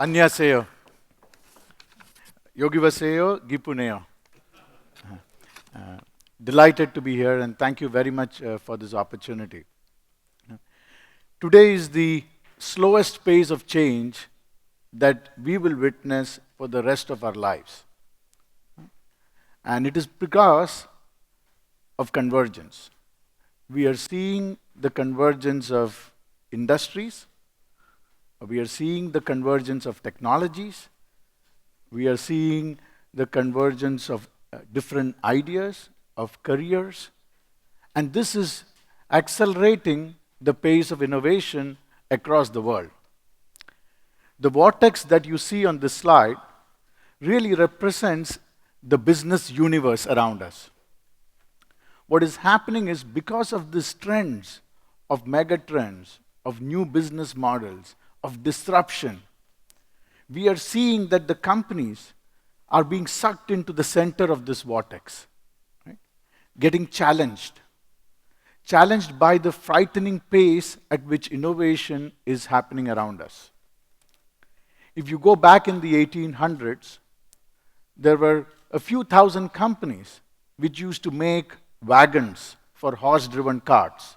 안녕하세요. 여기 와세요, 기쁘네요. Delighted to be here, and thank you very much for this opportunity. Today is the slowest pace of change that we will witness for the rest of our lives. And it is because of convergence. We are seeing the convergence of industries, we are seeing the convergence of technologies, we are seeing the convergence of different ideas, of careers, and this is accelerating the pace of innovation across the world. The vortex that you see on this slide really represents the business universe around us. What is happening is because of these trends, of mega trends, of new business models, of disruption, we are seeing that the companies are being sucked into the center of this vortex, right? Getting challenged by the frightening pace at which innovation is happening around us. If you go back in the 1800s, there were a few thousand companies which used to make wagons for horse-driven carts.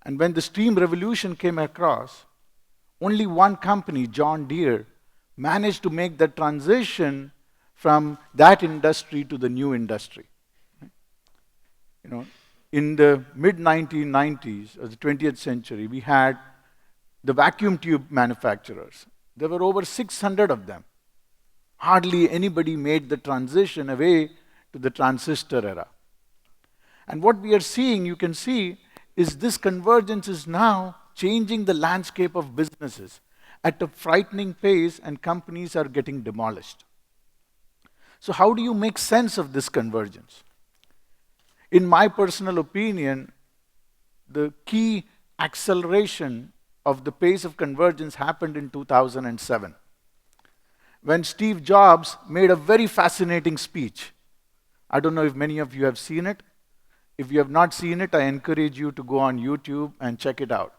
And when the steam revolution came across, only one company, John Deere, managed to make the transition from that industry to the new industry. You know, in the mid-1990s, or the 20th century, we had the vacuum tube manufacturers. There were over 600 of them. Hardly anybody made the transition away to the transistor era. And what we are seeing, you can see, is this convergence is now changing the landscape of businesses at a frightening pace, and companies are getting demolished. So how do you make sense of this convergence? In my personal opinion, the key acceleration of the pace of convergence happened in 2007, when Steve Jobs made a very fascinating speech. I don't know if many of you have seen it. If you have not seen it, I encourage you to go on YouTube and check it out.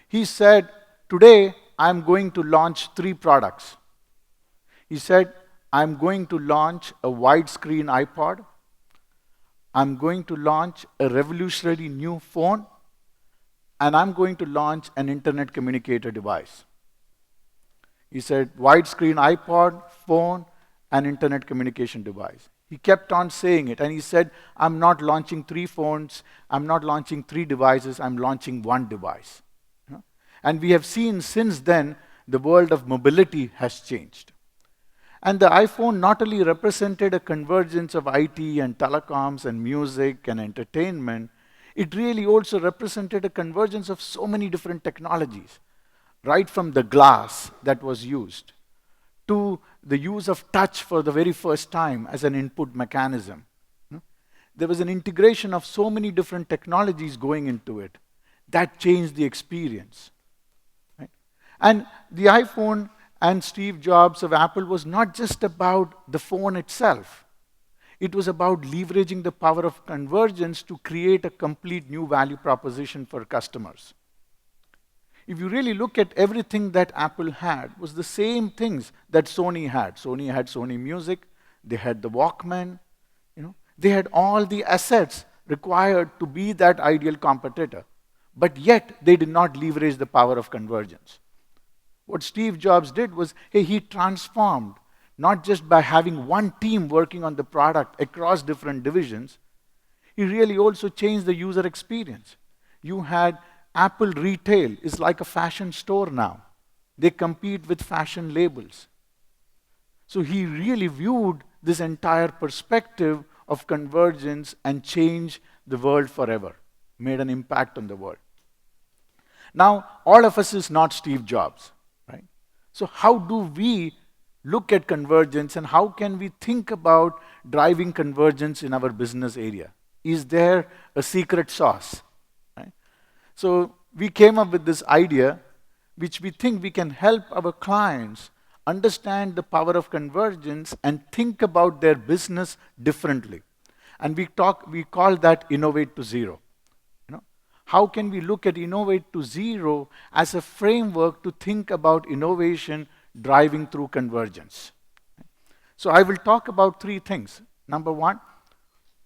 He said, "Today, I'm going to launch 3 products." He said, "I'm going to launch a widescreen iPod. I'm going to launch a revolutionary new phone. And I'm going to launch an internet communicator device." He said, widescreen iPod, phone, and internet communication device. He kept on saying it, and he said, "I'm not launching 3 phones, I'm not launching 3 devices, I'm launching 1 device." And we have seen since then, the world of mobility has changed. And the iPhone not only represented a convergence of IT and telecoms and music and entertainment, it really also represented a convergence of so many different technologies, right from the glass that was used to the use of touch for the very first time as an input mechanism. There was an integration of so many different technologies going into it that changed the experience. Right? And the iPhone and Steve Jobs of Apple was not just about the phone itself. It was about leveraging the power of convergence to create a complete new value proposition for customers. If you really look at everything that Apple had, was the same things that Sony had. Sony had Sony Music, they had the Walkman, they had all the assets required to be that ideal competitor. But yet, they did not leverage the power of convergence. What Steve Jobs did was, he transformed, not just by having one team working on the product across different divisions, he really also changed the user experience. You had Apple Retail is like a fashion store now. They compete with fashion labels. So he really viewed this entire perspective of convergence and changed the world forever, made an impact on the world. Now, all of us is not Steve Jobs, right? So how do we look at convergence, and how can we think about driving convergence in our business area? Is there a secret sauce? Right? So we came up with this idea, which we think we can help our clients understand the power of convergence and think about their business differently. And we call that innovate to zero. how can we look at Innovate to Zero as a framework to think about innovation driving through convergence? So I will talk about three things. Number one,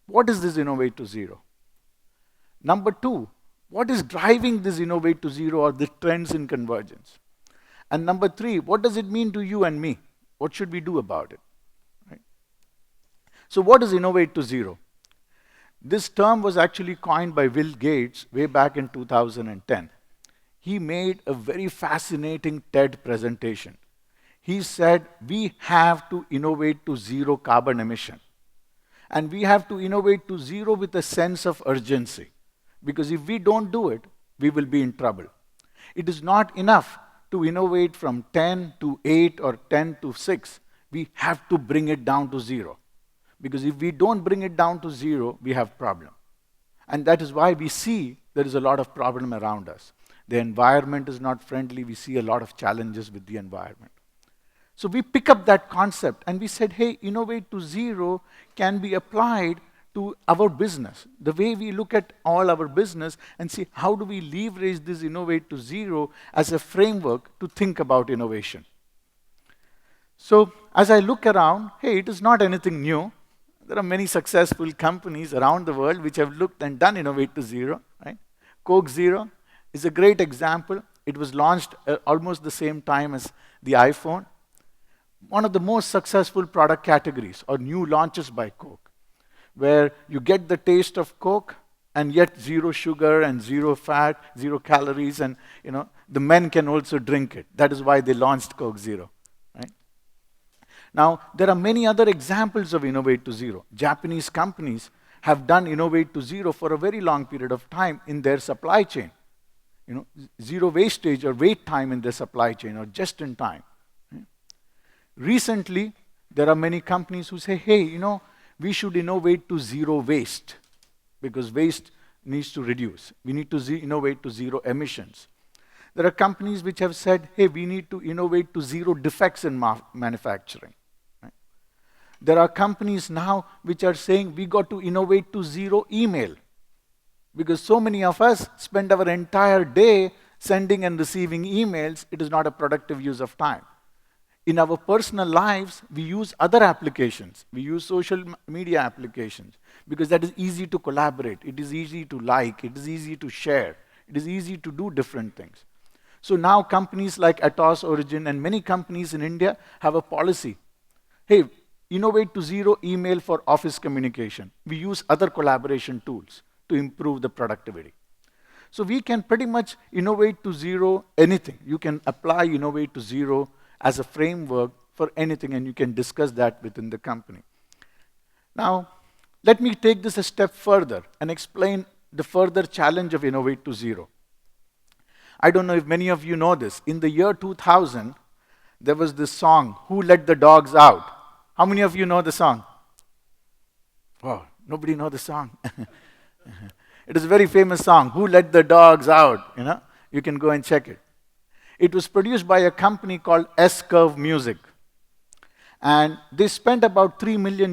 what is this Innovate to Zero? Number two, what is driving this Innovate to Zero or the trends in convergence? And number three, what does it mean to you and me? What should we do about it? Right? So what is Innovate to Zero? This term was actually coined by Bill Gates way back in 2010. He made a very fascinating TED presentation. He said, we have to innovate to zero carbon emission. And we have to innovate to zero with a sense of urgency. Because if we don't do it, we will be in trouble. It is not enough to innovate from 10 to 8 or 10 to 6. We have to bring it down to zero. Because if we don't bring it down to zero, we have problem. And that is why we see there is a lot of problem around us. The environment is not friendly. We see a lot of challenges with the environment. So we pick up that concept and we said, hey, Innovate to Zero can be applied to our business. The way we look at all our business and see how do we leverage this Innovate to Zero as a framework to think about innovation. So as I look around, hey, it is not anything new. There are many successful companies around the world which have looked and done Innovate to Zero. Right? Coke Zero is a great example. It was launched almost the same time as the iPhone. One of the most successful product categories or new launches by Coke, where you get the taste of Coke and yet zero sugar and zero fat, zero calories, and the men can also drink it. That is why they launched Coke Zero. Right? Now, there are many other examples of Innovate to Zero. Japanese companies have done Innovate to Zero for a very long period of time in their supply chain. Zero wastage or wait time in their supply chain or just in time. Recently, there are many companies who say, hey, we should innovate to zero waste because waste needs to reduce. We need to innovate to zero emissions. There are companies which have said, hey, we need to innovate to zero defects in manufacturing. Right? There are companies now which are saying we got to innovate to zero email because so many of us spend our entire day sending and receiving emails. It is not a productive use of time. In our personal lives, we use other applications. We use social media applications because that is easy to collaborate. It is easy to like. It is easy to share. It is easy to do different things. So now companies like Atos, Origin, and many companies in India have a policy. Hey, Innovate to Zero email for office communication. We use other collaboration tools to improve the productivity. So we can pretty much innovate to zero anything. You can apply Innovate to Zero as a framework for anything, and you can discuss that within the company. Now, let me take this a step further and explain the further challenge of Innovate to Zero. I don't know if many of you know this. In the year 2000, there was this song, Who Let the Dogs Out? How many of you know the song? Wow, nobody knows the song. It is a very famous song, Who Let the Dogs Out? You can go and check it. It was produced by a company called S-Curve Music. And they spent about $3 million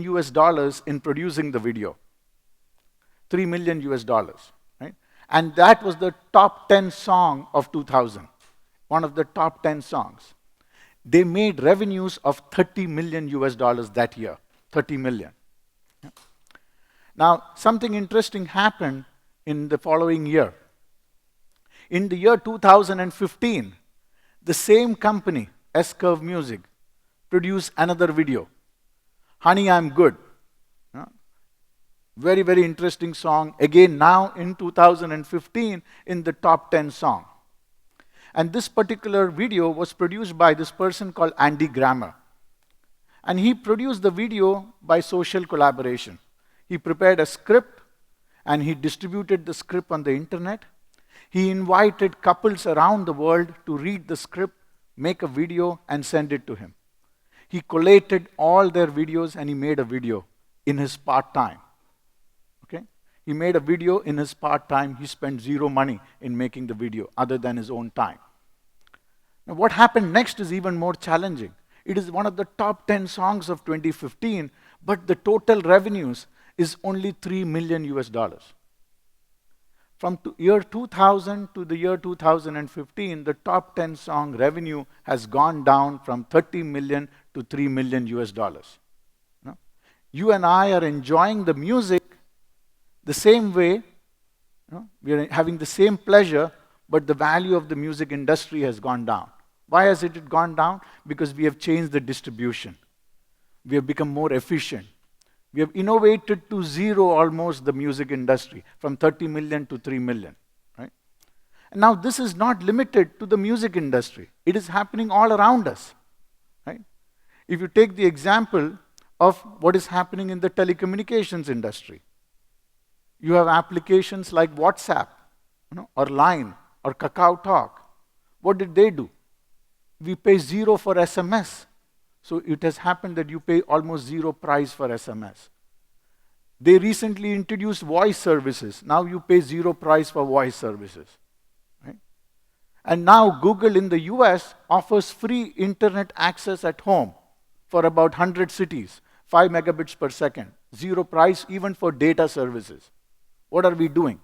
in producing the video. $3 million. Right? And that was the top 10 song of 2000. One of the top 10 songs. They made revenues of $30 million that year. 30 million. Yeah. Now, something interesting happened in the following year. In the year 2015, the same company, S-Curve Music, produced another video, Honey, I'm Good. Very, very interesting song. Again, now in 2015, in the top 10 song. And this particular video was produced by this person called Andy Grammer. And he produced the video by social collaboration. He prepared a script, and he distributed the script on the internet. He invited couples around the world to read the script, make a video, and send it to him. He collated all their videos and he made a video in his part-time. Okay? He made a video in his part-time. He spent zero money in making the video other than his own time. Now, what happened next is even more challenging. It is one of the top 10 songs of 2015, but the total revenues is only $3 million. From year 2000 to the year 2015, the top 10 song revenue has gone down from 30 million to 3 million US dollars. No? You and I are enjoying the music the same way. No? We are having the same pleasure, but the value of the music industry has gone down. Why has it gone down? Because we have changed the distribution. We have become more efficient. We have innovated to zero almost the music industry, from 30 million to 3 million. Right? And now this is not limited to the music industry. It is happening all around us. Right? If you take the example of what is happening in the telecommunications industry, you have applications like WhatsApp, or Line, or Kakao Talk. What did they do? We pay zero for SMS. So it has happened that you pay almost zero price for SMS. They recently introduced voice services. Now you pay zero price for voice services. Right? And now Google in the US offers free internet access at home for about 100 cities, 5 megabits per second, zero price even for data services. What are we doing?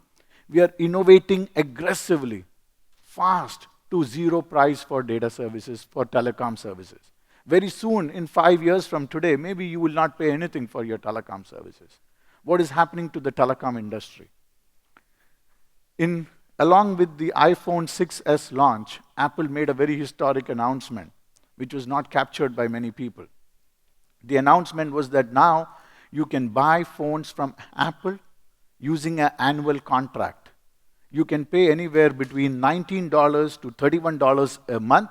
We are innovating aggressively, fast, to zero price for data services, for telecom services. Very soon, in 5 years from today, maybe you will not pay anything for your telecom services. What is happening to the telecom industry? Along with the iPhone 6s launch, Apple made a very historic announcement, which was not captured by many people. The announcement was that now you can buy phones from Apple using an annual contract. You can pay anywhere between $19 to $31 a month,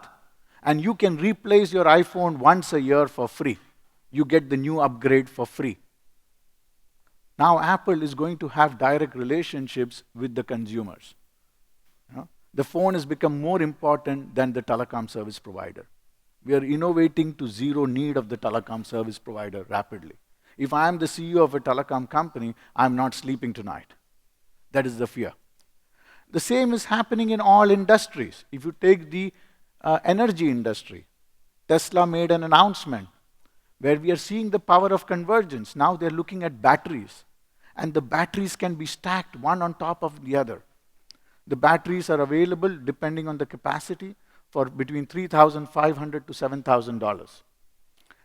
and you can replace your iPhone once a year for free. You get the new upgrade for free. Now Apple is going to have direct relationships with the consumers. The phone has become more important than the telecom service provider. We are innovating to zero need of the telecom service provider rapidly. If I am the CEO of a telecom company, I'm not sleeping tonight. That is the fear. The same is happening in all industries. If you take the energy industry, Tesla made an announcement where we are seeing the power of convergence. Now they're looking at batteries, and the batteries can be stacked one on top of the other. The batteries are available depending on the capacity for between $3,500 to $7,000.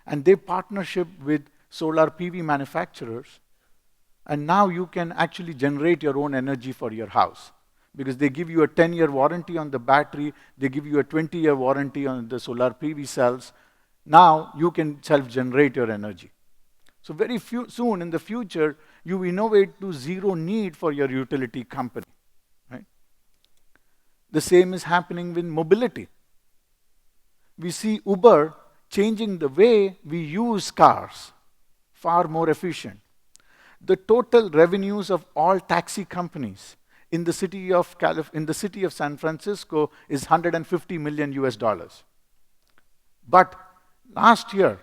And they partnership with solar PV manufacturers, and now you can actually generate your own energy for your house, because they give you a 10-year warranty on the battery, they give you a 20-year warranty on the solar PV cells. Now you can self-generate your energy. So very soon in the future, you innovate to zero need for your utility company. Right? The same is happening with mobility. We see Uber changing the way we use cars, far more efficient. The total revenues of all taxi companies in the city of San Francisco is 150 million US dollars. But last year,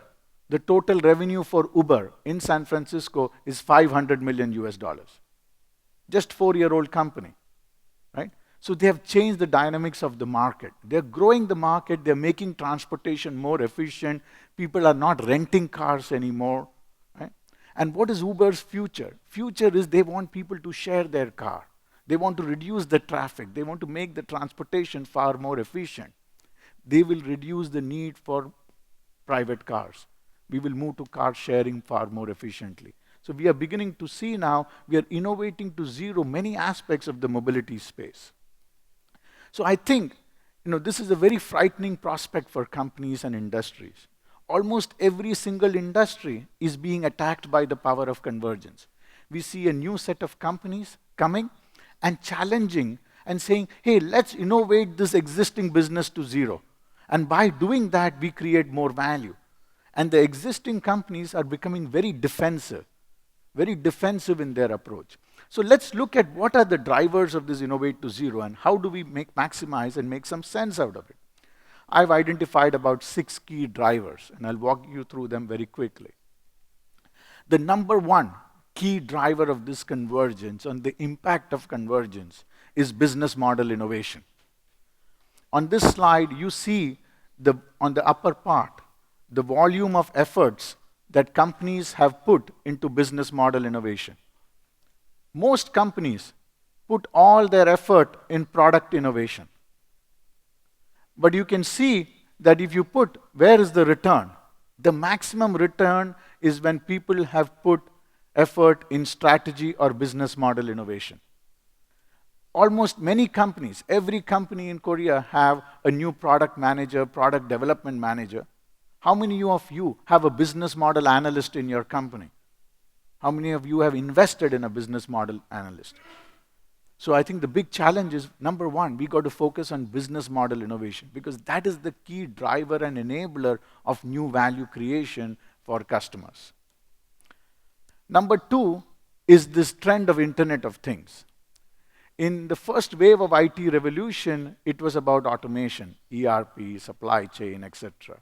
the total revenue for Uber in San Francisco is 500 million US dollars. Just 4-year-old company, right? So they have changed the dynamics of the market. They're growing the market, they're making transportation more efficient. People are not renting cars anymore, right? And what is Uber's future? Future is they want people to share their car. They want to reduce the traffic. They want to make the transportation far more efficient. They will reduce the need for private cars. We will move to car sharing far more efficiently. So we are beginning to see now, we are innovating to zero many aspects of the mobility space. So I think, this is a very frightening prospect for companies and industries. Almost every single industry is being attacked by the power of convergence. We see a new set of companies coming and challenging and saying, hey, let's innovate this existing business to zero. And by doing that, we create more value. And the existing companies are becoming very defensive in their approach. So let's look at what are the drivers of this innovate to zero and how do we maximize and make some sense out of it. I've identified about 6 key drivers, and I'll walk you through them very quickly. The number one key driver of this convergence and the impact of convergence is business model innovation. On this slide, you see on the upper part, the volume of efforts that companies have put into business model innovation. Most companies put all their effort in product innovation. But you can see that if you put, where is the return? The maximum return is when people have put effort in strategy or business model innovation. Almost many companies, every company in Korea have a new product manager, product development manager. How many of you have a business model analyst in your company? How many of you have invested in a business model analyst? So I think the big challenge is, number one, we got to focus on business model innovation because that is the key driver and enabler of new value creation for customers. Number two is this trend of Internet of Things. In the first wave of IT revolution, it was about automation, ERP, supply chain, etc.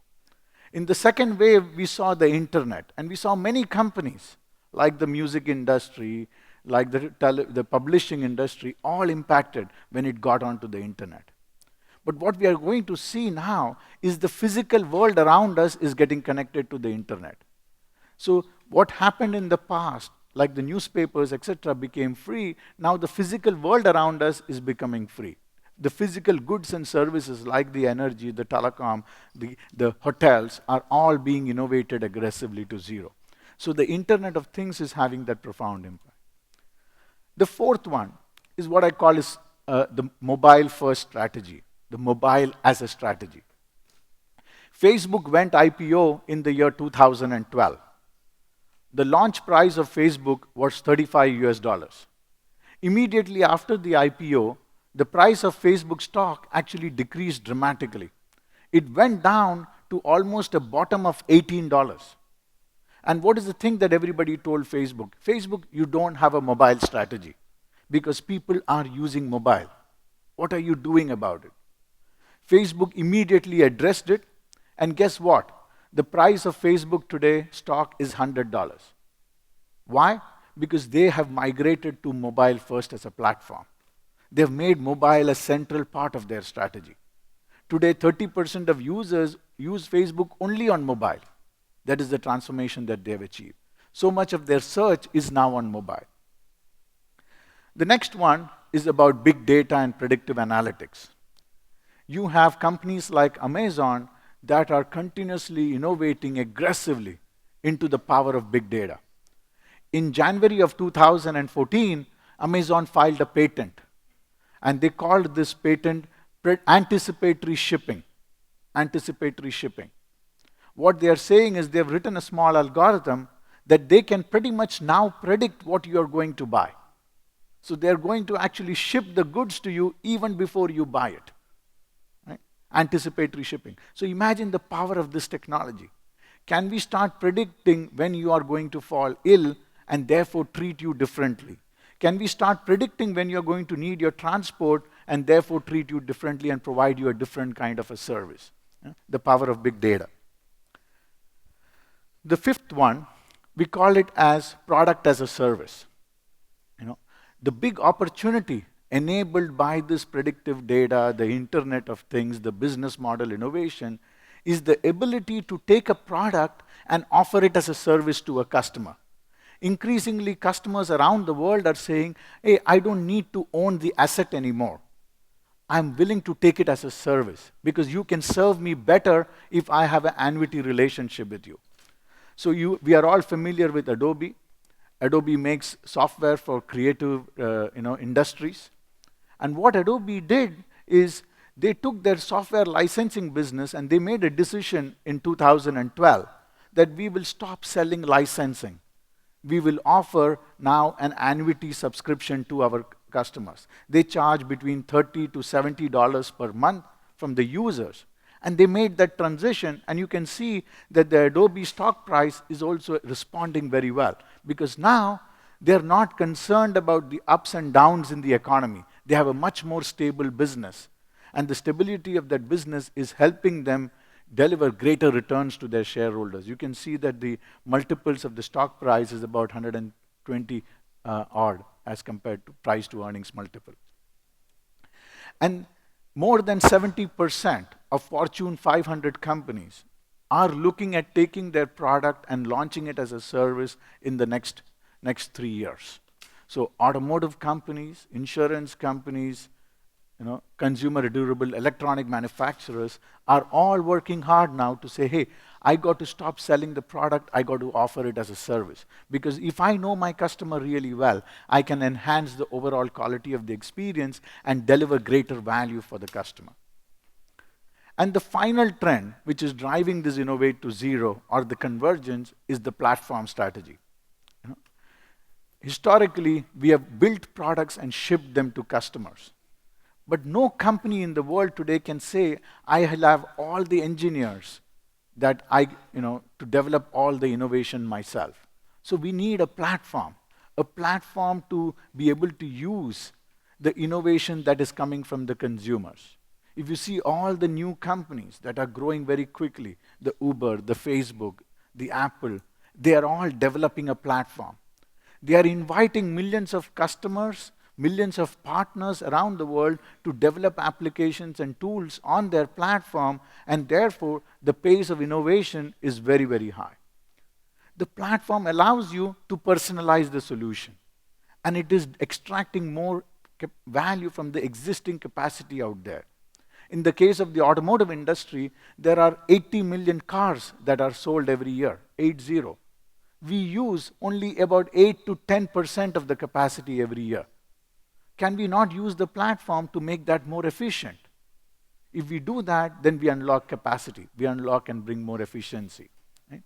In the second wave, we saw the internet, and we saw many companies, like the music industry, like the publishing industry, all impacted when it got onto the internet. But what we are going to see now is the physical world around us is getting connected to the internet. So what happened in the past, like the newspapers, etc., became free, now the physical world around us is becoming free. The physical goods and services like the energy, the telecom, the hotels are all being innovated aggressively to zero. So the Internet of Things is having that profound impact. The fourth one is what I call is the mobile first strategy, the mobile as a strategy. Facebook went IPO in the year 2012. The launch price of Facebook was $35. Immediately after the IPO, the price of Facebook stock actually decreased dramatically. It went down to almost a bottom of $18. And what is the thing that everybody told Facebook? Facebook, you don't have a mobile strategy because people are using mobile. What are you doing about it? Facebook immediately addressed it, and guess what? The price of Facebook today, stock is $100. Why? Because they have migrated to mobile first as a platform. They've made mobile a central part of their strategy. Today, 30% of users use Facebook only on mobile. That is the transformation that they've achieved. So much of their search is now on mobile. The next one is about big data and predictive analytics. You have companies like Amazon that are continuously innovating aggressively into the power of big data. In January of 2014, Amazon filed a patent, and they called this patent anticipatory shipping. Anticipatory shipping. What they are saying is they've written a small algorithm that they can pretty much now predict what you are going to buy. So they're going to actually ship the goods to you even before you buy it. Anticipatory shipping. So imagine the power of this technology. Can we start predicting when you are going to fall ill and therefore treat you differently? Can we start predicting when you're going to need your transport and therefore treat you differently and provide you a different kind of a service? The power of big data. The fifth one, we call it as product as a service. The big opportunity enabled by this predictive data, the Internet of Things, the business model innovation, is the ability to take a product and offer it as a service to a customer. Increasingly, customers around the world are saying, hey, I don't need to own the asset anymore. I'm willing to take it as a service because you can serve me better if I have an annuity relationship with you. So we are all familiar with Adobe. Adobe makes software for creative industries. And what Adobe did is they took their software licensing business and they made a decision in 2012 that we will stop selling licensing. We will offer now an annuity subscription to our customers. They charge between $30 to $70 per month from the users. And they made that transition, and you can see that the Adobe stock price is also responding very well because now they're not concerned about the ups and downs in the economy. They have a much more stable business. And the stability of that business is helping them deliver greater returns to their shareholders. You can see that the multiples of the stock price is about 120 odd as compared to price to earnings multiple. And more than 70% of Fortune 500 companies are looking at taking their product and launching it as a service in the next 3 years. So automotive companies, insurance companies, consumer durable electronic manufacturers are all working hard now to say, hey, I got to stop selling the product, I got to offer it as a service. Because if I know my customer really well, I can enhance the overall quality of the experience and deliver greater value for the customer. And the final trend, which is driving this innovate to zero or the convergence, is the platform strategy. Historically, we have built products and shipped them to customers. But no company in the world today can say, I have all the engineers that to develop all the innovation myself. So we need a platform to be able to use the innovation that is coming from the consumers. If you see all the new companies that are growing very quickly, the Uber, the Facebook, the Apple, they are all developing a platform. They are inviting millions of customers, millions of partners around the world to develop applications and tools on their platform, and therefore the pace of innovation is very, very high. The platform allows you to personalize the solution, and it is extracting more value from the existing capacity out there. In the case of the automotive industry, there are 80 million cars that are sold every year, 80. We use only about 8 to 10% of the capacity every year. Can we not use the platform to make that more efficient? If we do that, then we unlock capacity. We unlock and bring more efficiency. Right?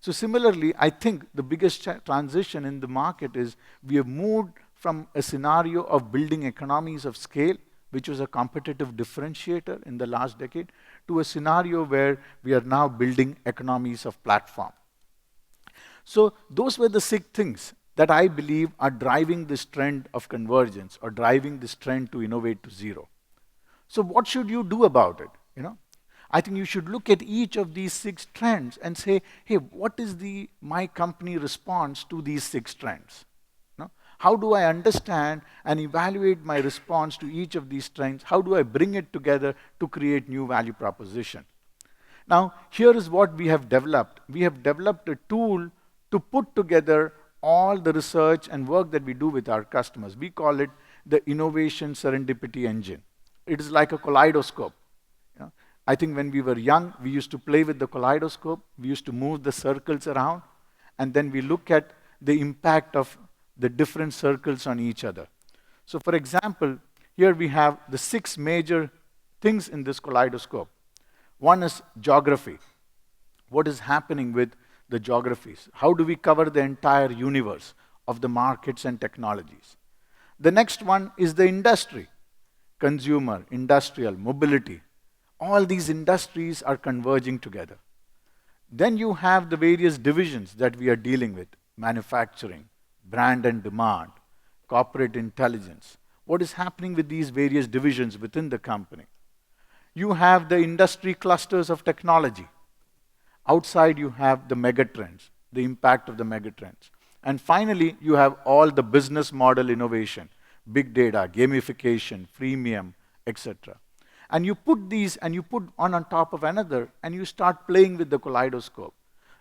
So similarly, I think the biggest transition in the market is we have moved from a scenario of building economies of scale, which was a competitive differentiator in the last decade, to a scenario where we are now building economies of platform. So those were the 6 things that I believe are driving this trend of convergence or driving this trend to innovate to zero. So what should you do about it? I think you should look at each of these 6 trends and say, hey, what is my company response to these 6 trends? How do I understand and evaluate my response to each of these trends? How do I bring it together to create new value proposition? Now, here is what we have developed. We have developed a tool to put together all the research and work that we do with our customers. We call it the innovation serendipity engine. It is like a kaleidoscope. I think when we were young, we used to play with the kaleidoscope. We used to move the circles around, and then we look at the impact of the different circles on each other. So for example, here we have the 6 major things in this kaleidoscope. One is geography. What is happening with the geographies? How do we cover the entire universe of the markets and technologies? The next one is the industry. Consumer, industrial, mobility. All these industries are converging together. Then you have the various divisions that we are dealing with. Manufacturing, brand and demand, corporate intelligence. What is happening with these various divisions within the company? You have the industry clusters of technology. Outside you have the megatrends, the impact of the megatrends. And finally, you have all the business model innovation, big data, gamification, freemium, etc. And you put these and you put one on top of another and you start playing with the kaleidoscope.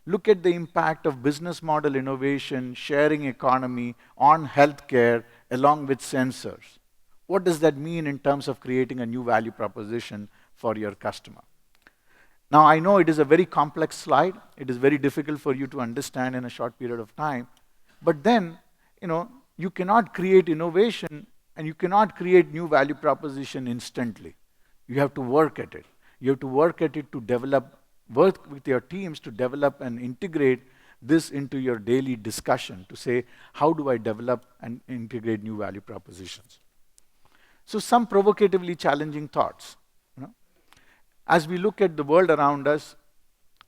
Look at the impact of business model innovation, sharing economy on healthcare along with sensors. What does that mean in terms of creating a new value proposition for your customer? Now, I know it is a very complex slide. It is very difficult for you to understand in a short period of time. But then, you cannot create innovation and you cannot create new value proposition instantly. You have to work at it. You have to work at it to work with your teams to develop and integrate this into your daily discussion to say, how do I develop and integrate new value propositions? So some provocatively challenging thoughts. As we look at the world around us,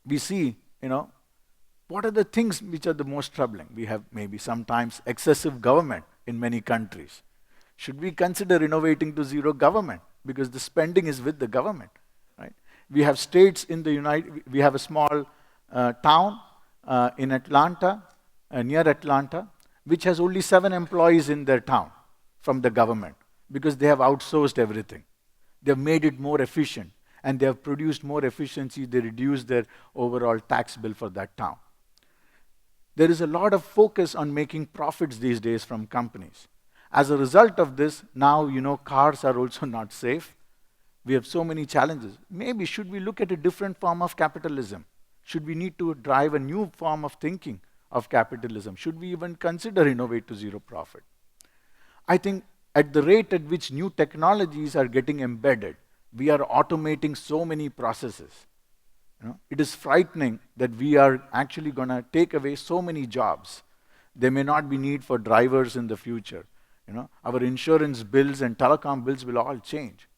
we see, what are the things which are the most troubling? We have maybe sometimes excessive government in many countries. Should we consider innovating to zero government? Because the spending is with the government, right? We have states in we have a small town in Atlanta, near Atlanta, which has only 7 employees in their town from the government because they have outsourced everything. They have made it more efficient and they have produced more efficiency. They reduced their overall tax bill for that town. There is a lot of focus on making profits these days from companies. As a result of this, now, cars are also not safe. We have so many challenges. Maybe should we look at a different form of capitalism? Should we need to drive a new form of thinking of capitalism? Should we even consider innovate to zero profit? I think at the rate at which new technologies are getting embedded, we are automating so many processes. It is frightening that we are actually going to take away so many jobs. There may not be need for drivers in the future. Our insurance bills and telecom bills will all change.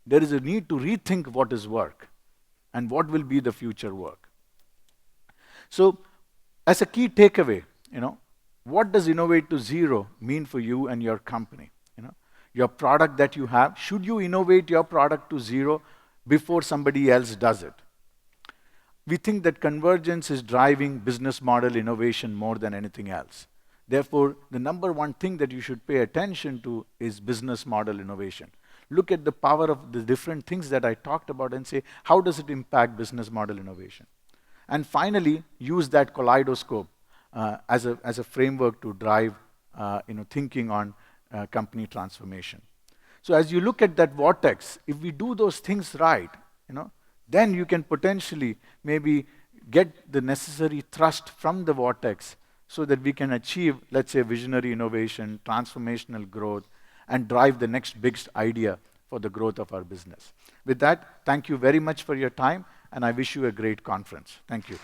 There is a need to rethink what is work and what will be the future work. So, as a key takeaway, what does innovate to zero mean for you and your company? Your product that you have, should you innovate your product to zero before somebody else does it? We think that convergence is driving business model innovation more than anything else. Therefore, the number one thing that you should pay attention to is business model innovation. Look at the power of the different things that I talked about and say, how does it impact business model innovation? And finally, use that kaleidoscope as a framework to drive thinking on company transformation. So as you look at that vortex, if we do those things right, then you can potentially maybe get the necessary thrust from the vortex so that we can achieve, let's say, visionary innovation, transformational growth, and drive the next biggest idea for the growth of our business. With that, thank you very much for your time, and I wish you a great conference. Thank you.